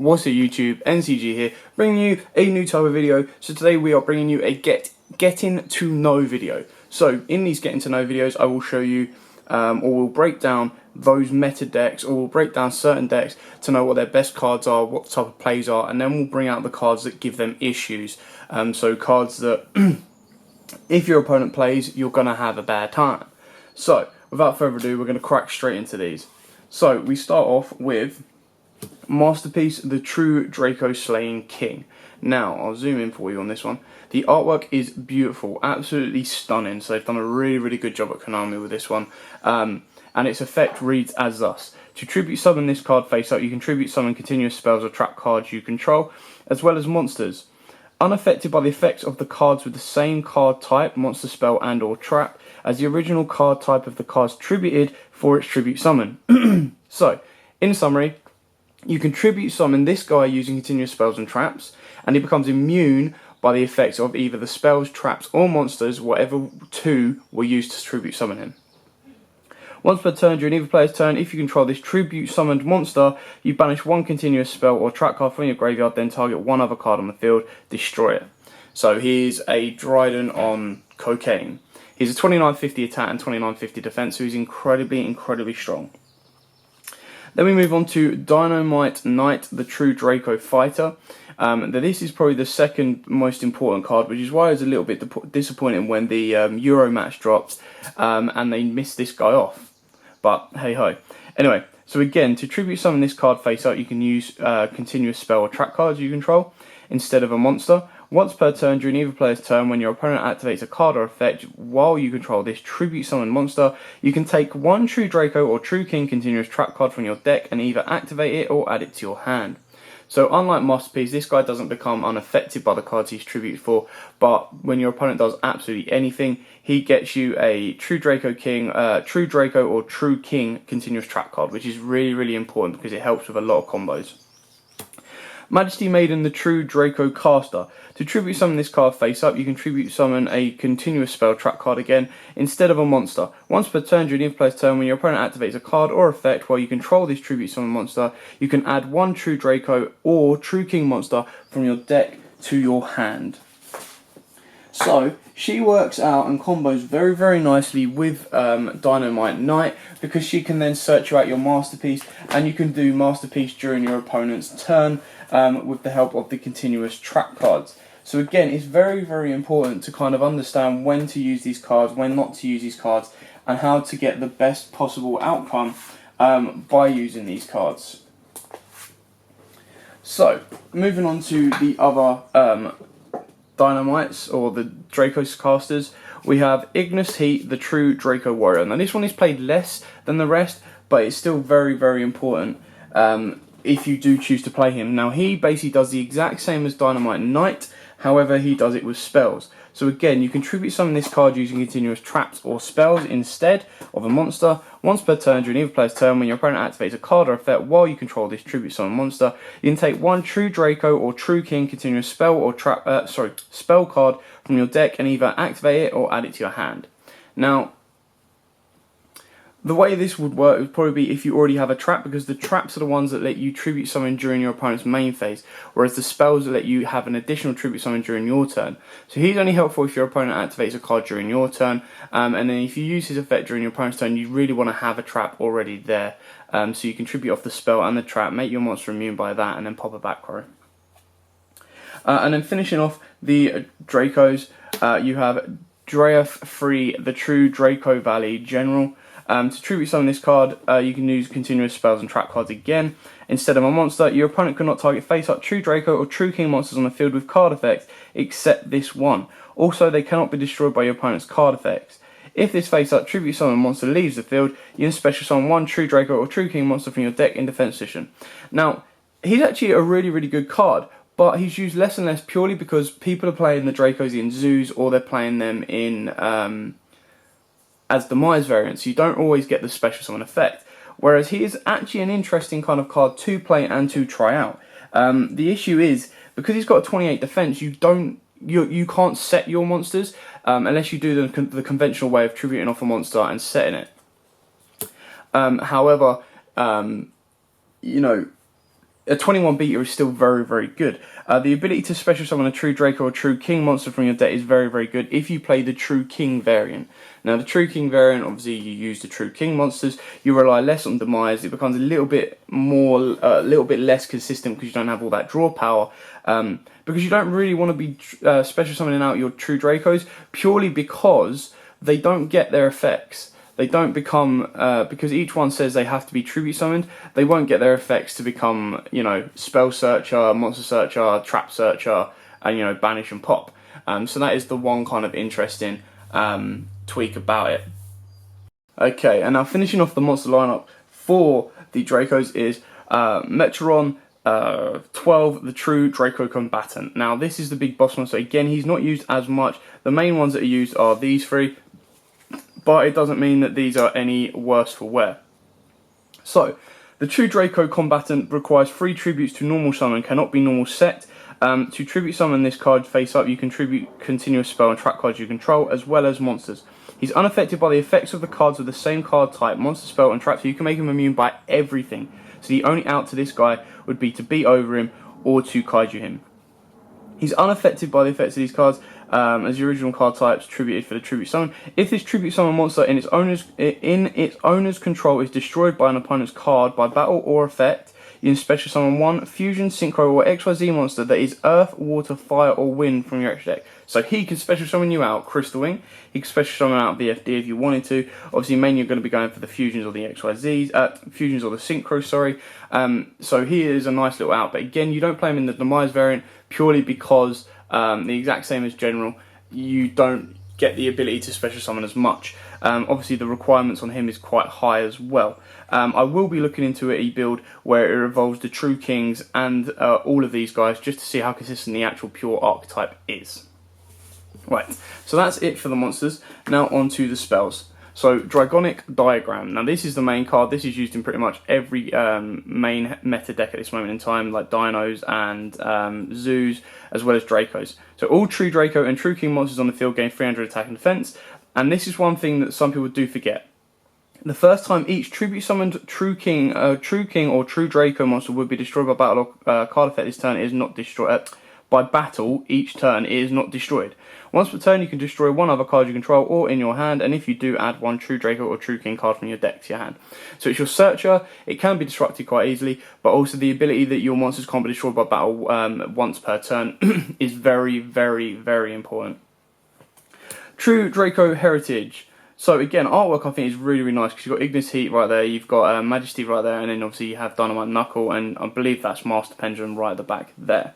What's up YouTube, NCG here, bringing you a new type of video. So today we are bringing you a getting to know video. So in these getting to know videos I will show you or we'll break down those meta decks, or we'll break down certain decks to know what their best cards are, what type of plays are, and then we'll bring out the cards that give them issues. So cards that if your opponent plays, you're going to have a bad time. So without further ado, we're going to crack straight into these. So we start off with Masterpiece, the True Draco Slaying King. Now, I'll zoom in for you on this one. The artwork is beautiful, absolutely stunning. So they've done a really good job at Konami with this one. And its effect reads as thus. To tribute summon this card face up, you can tribute summon continuous spells or trap cards you control, as well as monsters. Unaffected by the effects of the cards with the same card type, monster, spell and or trap, as the original card type of the cards tributed for its tribute summon. So, in summary, you can tribute summon this guy using continuous spells and traps, and he becomes immune by the effects of either the spells, traps, or monsters, whatever two were used to tribute summon him. Once per turn during either player's turn, if you control this tribute summoned monster, you banish one continuous spell or trap card from your graveyard, then target one other card on the field, destroy it. So he's a Dryden on cocaine. He's a 2950 attack and 2950 defense, so he's incredibly strong. Then we move on to Dynamite Knight, the True Draco Fighter. This is probably the second most important card, which is why I was a little bit disappointed when the Euro match dropped and they missed this guy off. But hey ho. Anyway, so again, to tribute summon this card face up, you can use continuous spell or trap cards you control instead of a monster. Once per turn during either player's turn, when your opponent activates a card or effect while you control this tribute summon monster, you can take one True Draco or True King continuous trap card from your deck and either activate it or add it to your hand. So unlike Masterpiece, this guy doesn't become unaffected by the cards he's tributed for, but when your opponent does absolutely anything, he gets you a True Draco King, True Draco or True King continuous trap card, which is really important because it helps with a lot of combos. Majesty Maiden, the True Draco Caster. To tribute summon this card face up, you can tribute summon a continuous spell trap card again instead of a monster. Once per turn during either player's turn, when your opponent activates a card or effect while you control this tribute summon monster, you can add one True Draco or True King monster from your deck to your hand. So she works out and combos very nicely with Dynamite Knight, because she can then search you out your Masterpiece, and you can do Masterpiece during your opponent's turn with the help of the continuous trap cards. So again, it's very important to kind of understand when to use these cards, when not to use these cards, and how to get the best possible outcome by using these cards. So, moving on to the other Dynamites, or the Dracos casters, we have Ignis Heat, the True Draco Warrior. Now this one is played less than the rest, but it's still very important if you do choose to play him. Now he basically does the exact same as Dynamite Knight, however he does it with spells. So again, you can tribute summon this card using continuous traps or spells instead of a monster. Once per turn during either player's turn, when your opponent activates a card or effect while you control this tribute summon monster, you can take one True Draco or True King continuous spell or spell card from your deck and either activate it or add it to your hand. Now, the way this would work would probably be if you already have a trap, because the traps are the ones that let you tribute summon during your opponent's main phase, whereas the spells that let you have an additional tribute summon during your turn. So he's only helpful if your opponent activates a card during your turn, and then if you use his effect during your opponent's turn, you really want to have a trap already there, so you can tribute off the spell and the trap, make your monster immune by that, and then pop a back row. And then finishing off the Dracos, you have Draef Free, the True Draco Valley General. To tribute summon this card, you can use continuous spells and trap cards again. Instead of a monster, your opponent cannot target face-up True Draco or True King monsters on the field with card effects, except this one. Also, they cannot be destroyed by your opponent's card effects. If this face-up tribute summon monster leaves the field, you can special summon one True Draco or True King monster from your deck in defense position. Now, he's actually a really good card, but he's used less and less purely because people are playing the Dracos in zoos, or they're playing them in as demise variants, so you don't always get the special summon effect. Whereas he is actually an interesting kind of card to play and to try out. The issue is, because he's got a 28 defense, you can't set your monsters unless you do the conventional way of tributing off a monster and setting it. However, you know, a 21 beta is still very, very good. The ability to special summon a true Draco or true King monster from your deck is very, very good if you play the true King variant. Now, the true King variant, obviously, you use the true King monsters. You rely less on demise. It becomes a little bit more, a little bit less consistent because you don't have all that draw power. Because you don't really want to be special summoning out your true Dracos purely because they don't get their effects. They don't become, because each one says they have to be tribute summoned, they won't get their effects to become, you know, Spell Searcher, Monster Searcher, Trap Searcher, and, you know, Banish and Pop. So that is the one kind of interesting tweak about it. Okay, and now finishing off the monster lineup for the Dracos is Metron 12, the true Draco Combatant. Now, this is the big boss monster. Again, he's not used as much. The main ones that are used are these three, but it doesn't mean that these are any worse for wear. So, the true Draco Combatant requires 3 tributes to normal summon, cannot be normal set. To tribute summon this card face up, you can tribute continuous spell and trap cards you control, as well as monsters. He's unaffected by the effects of the cards of the same card type, monster, spell, and trap, so you can make him immune by everything. So the only out to this guy would be to beat over him or to kaiju him. He's unaffected by the effects of these cards, as the original card types tributed for the tribute summon. If this tribute summon monster in its owner's control is destroyed by an opponent's card by battle or effect, you can special summon one fusion, synchro, or XYZ monster that is earth, water, fire, or wind from your extra deck. So he can special summon you out Crystal Wing. He can special summon out VFD if you wanted to. Obviously, mainly you're going to be going for the fusions or the XYZs, fusions or the synchro. Sorry. So he is a nice little out. But again, you don't play him in the demise variant purely because the exact same as general, you don't get the ability to special summon as much. Obviously, the requirements on him is quite high as well. I will be looking into a build where it involves the True Kings and all of these guys just to see how consistent the actual pure archetype is. Right, so that's it for the monsters. Now on to the spells. So, Dragonic Diagram. Now this is the main card. This is used in pretty much every main meta deck at this moment in time, like Dinos and Zoos, as well as Dracos. So all True Draco and True King monsters on the field gain 300 attack and defense. And this is one thing that some people do forget. The first time each tribute summoned True King or True Draco monster would be destroyed by battle or card effect this turn, it is not destroyed. By battle, each turn, it is not destroyed. Once per turn, you can destroy one other card you control or in your hand, and if you do, add one True Draco or True King card from your deck to your hand. So it's your Searcher. It can be disrupted quite easily, but also the ability that your monsters can't be destroyed by battle once per turn is very, very, very important. True Draco Heritage. So again, artwork I think is really, really nice because you've got Ignis Heat right there, you've got Majesty right there, and then obviously you have Dynamite Knuckle, and I believe that's Master Pendulum right at the back there.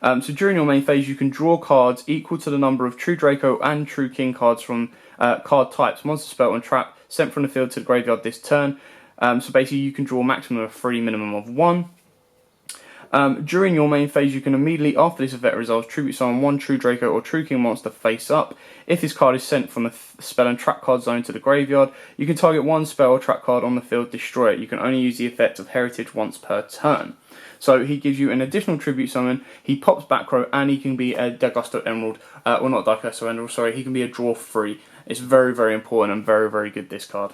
So during your main phase, you can draw cards equal to the number of True Draco and True King cards from card types, monster, spell, and trap sent from the field to the graveyard this turn. So basically, you can draw a maximum of 3, minimum of 1. During your main phase, you can immediately, after this effect resolves, tribute summon one True Draco or True King monster face up. If this card is sent from the spell and trap card zone to the graveyard, you can target one spell or trap card on the field, destroy it. You can only use the effect of Heritage once per turn. So he gives you an additional tribute summon, he pops back row, and he can be a Dagusto Emerald, or not Dagusto Emerald, sorry, he can be a draw free. It's very, very important and very, very good, this card.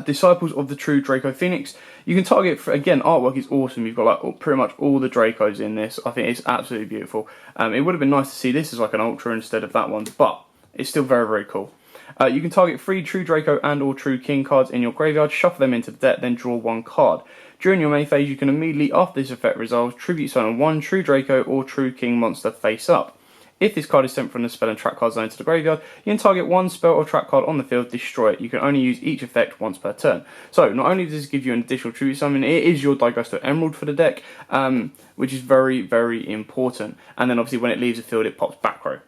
Disciples of the True Draco Phoenix. You can target, for, again, artwork is awesome. You've got like pretty much all the Dracos in this. I think it's absolutely beautiful. It would have been nice to see this as like an Ultra instead of that one, but it's still very, very cool. You can target 3 True Draco and or True King cards in your graveyard, shuffle them into the deck, then draw 1 card. During your main phase, you can immediately, after this effect resolves, tribute summon 1 True Draco or True King monster face up. If this card is sent from the spell and trap card zone to the graveyard, you can target 1 spell or trap card on the field, destroy it. You can only use each effect once per turn. So, not only does this give you an additional tribute summon, it is your Dagusto Emerald for the deck, which is very, very important. And then obviously when it leaves the field, it pops back row.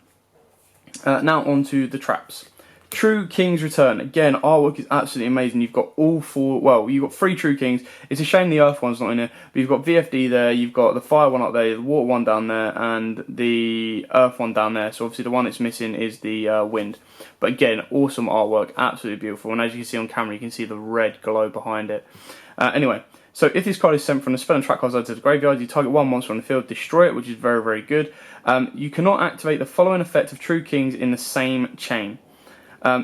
Now on to the traps. True King's Return. Again, artwork is absolutely amazing. You've got all 4, well, you've got 3 True Kings. It's a shame the Earth one's not in there, but you've got VFD there, you've got the Fire one up there, the Water one down there, and the Earth one down there. So obviously the one that's missing is the Wind. But again, awesome artwork, absolutely beautiful. And as you can see on camera, you can see the red glow behind it. Anyway, so if this card is sent from the spell and trap card zone to the graveyard, you target 1 monster on the field, destroy it, which is very, very good. You cannot activate the following effect of True Kings in the same chain.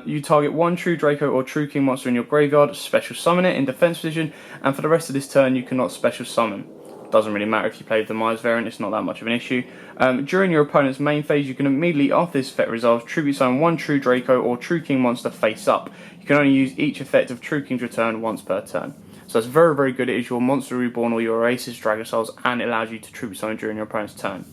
You target 1 True Draco or True King monster in your graveyard, special summon it in defense position, and for the rest of this turn you cannot special summon. Doesn't really matter if you play the Demise variant, it's not that much of an issue. During your opponent's main phase, you can immediately, after this effect resolves, tribute summon one True Draco or True King monster face up. You can only use each effect of True King's return once per turn. So that's very, very good. It is your Monster Reborn or your Oasis Dragon Souls, and it allows you to tribute summon during your opponent's turn.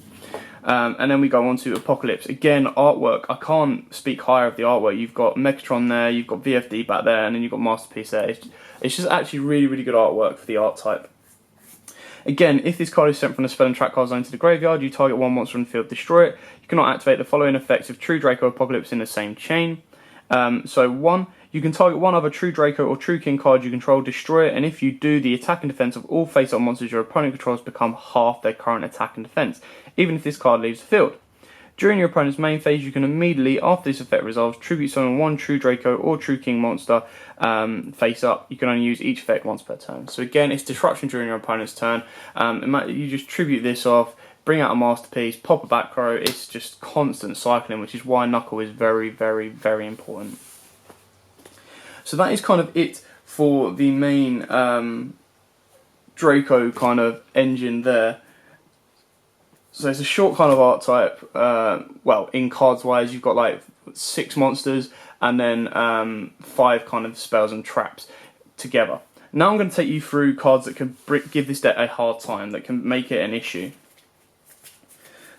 And then we go on to Apocalypse. Again, artwork. I can't speak higher of the artwork. You've got Megatron there, you've got VFD back there, and then you've got Masterpiece there. It's just actually really, really good artwork for the art type. Again, if this card is sent from the spell and trap card zone to the graveyard, you target one monster on the field, destroy it. You cannot activate the following effects of True Draco Apocalypse in the same chain. So 1, you can target one other True Draco or True King card you control, destroy it, and if you do, the attack and defense of all face-up monsters your opponent controls become half their current attack and defense, even if this card leaves the field. During your opponent's main phase, you can immediately, after this effect resolves, tribute summon one True Draco or True King monster face up. You can only use each effect once per turn. So again, it's disruption during your opponent's turn. You just tribute this off, bring out a Masterpiece, pop a back row. It's just constant cycling, which is why Knuckle is very, very, very important. So that is kind of it for the main Draco kind of engine there. So it's a short kind of art type. Well, in cards wise, you've got like 6 monsters and then 5 kind of spells and traps together. Now I'm going to take you through cards that can give this deck a hard time, that can make it an issue.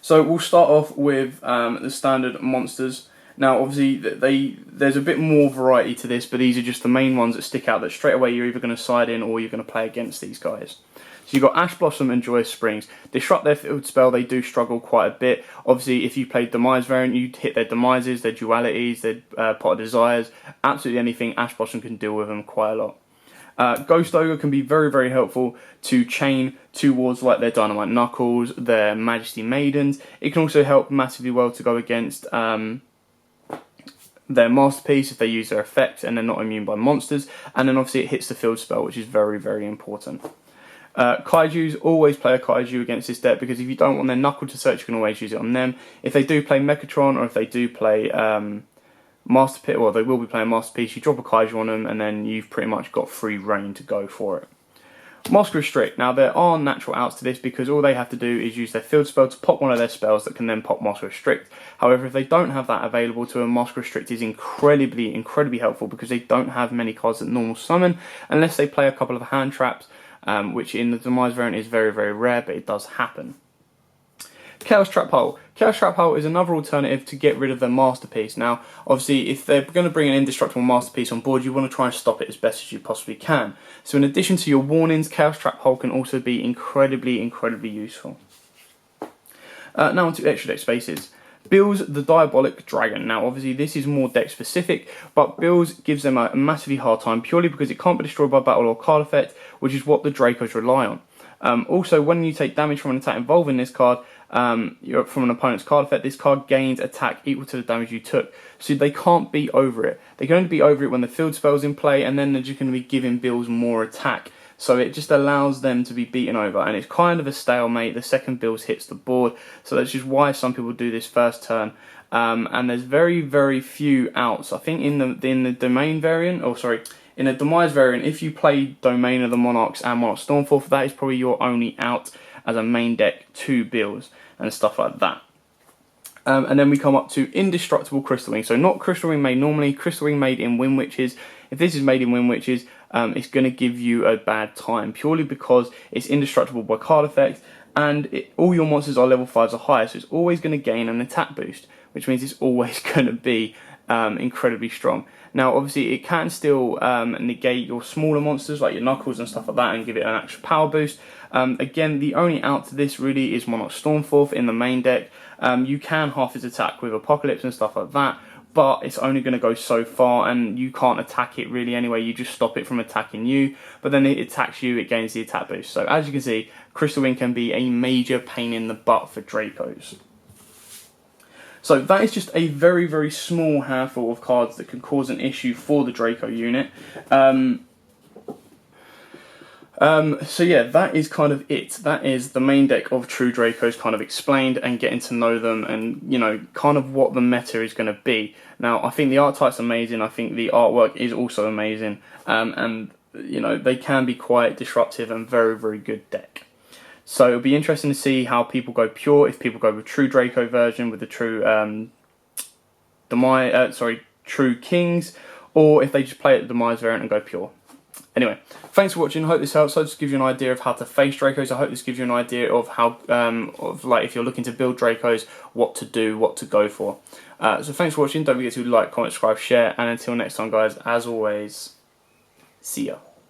So we'll start off with the standard monsters. Now obviously there's a bit more variety to this, but these are just the main ones that stick out that straight away you're either going to side in or you're going to play against these guys. So you've got Ash Blossom and Joyous Springs. Disrupt their field spell, they do struggle quite a bit. Obviously, if you played Demise variant, you'd hit their Demises, their Dualities, their Pot of Desires. Absolutely anything, Ash Blossom can deal with them quite a lot. Ghost Ogre can be very, very helpful to chain towards like their Dynamite Knuckles, their Majesty Maidens. It can also help massively well to go against their Masterpiece if they use their effect and they're not immune by monsters. And then obviously it hits the field spell, which is very, very important. Kaijus, always play a Kaiju against this deck, because if you don't want their Knuckle to search, you can always use it on them. If they do play Megatron, or if they do play Masterpiece, well, they will be playing Masterpiece, you drop a Kaiju on them, and then you've pretty much got free reign to go for it. Mask Restrict. Now, there are natural outs to this, because all they have to do is use their field spell to pop one of their spells that can then pop Mask Restrict. However, if they don't have that available to them, Mask Restrict is incredibly, incredibly helpful, because they don't have many cards that normal summon, unless they play a couple of hand traps, which in the Demise variant is very, very rare, but it does happen. Chaos Trap Hole. Chaos Trap Hole is another alternative to get rid of their Masterpiece. Now, obviously, if they're going to bring an indestructible Masterpiece on board, you want to try and stop it as best as you possibly can. So in addition to your warnings, Chaos Trap Hole can also be incredibly, incredibly useful. Now on to extra deck spaces. Bills the Diabolic Dragon. Now obviously this is more deck specific, but Bills gives them a massively hard time purely because it can't be destroyed by battle or card effect, which is what the Dracos rely on. Also, when you take damage from an attack involving this card, from an opponent's card effect, this card gains attack equal to the damage you took. So they can't beat over it. They can only beat over it when the field spell's in play, and then they're just going to be giving Bills more attack. So it just allows them to be beaten over, and it's kind of a stalemate. The second Bills hits the board, so that's just why some people do this first turn. And there's very, very few outs. I think in the Domain variant, in the Demise variant, if you play Domain of the Monarchs and Monarch Stormforth, that is probably your only out as a main deck to Bills and stuff like that. And then we come up to Indestructible Crystal Wing. So not Crystal Wing made normally, Crystal Wing made in Wind Witches. If this is made in Wind Witches, it's going to give you a bad time, purely because it's indestructible by card effect, and all your monsters are level 5s or higher, so it's always going to gain an attack boost, which means it's always going to be incredibly strong. Now obviously it can still negate your smaller monsters like your Knuckles and stuff like that and give it an extra power boost. Again, the only out to this really is Monarch Stormforth in the main deck. You can half its attack with Apocalypse and stuff like that, but it's only going to go so far, and you can't attack it really anyway. You just stop it from attacking you, but then it attacks you, it gains the attack boost. So as you can see, Crystal Wing can be a major pain in the butt for Dracos. So that is just a very, very small handful of cards that can cause an issue for the Draco unit. So yeah, that is kind of it. That is the main deck of True Dracos kind of explained, and getting to know them, and you know, kind of what the meta is going to be. Now I think the art type's amazing, I think the artwork is also amazing, and you know, they can be quite disruptive and very, very good deck. So it'll be interesting to see how people go pure, if people go with true Draco version with the true true kings, or if they just play it the demise variant and go pure. Anyway, thanks for watching. I hope this helps. I hope this gives you an idea of how to face Dracos. I hope this gives you an idea of how, if you're looking to build Dracos, what to do, what to go for. So thanks for watching. Don't forget to like, comment, subscribe, share, and until next time, guys, as always, see ya.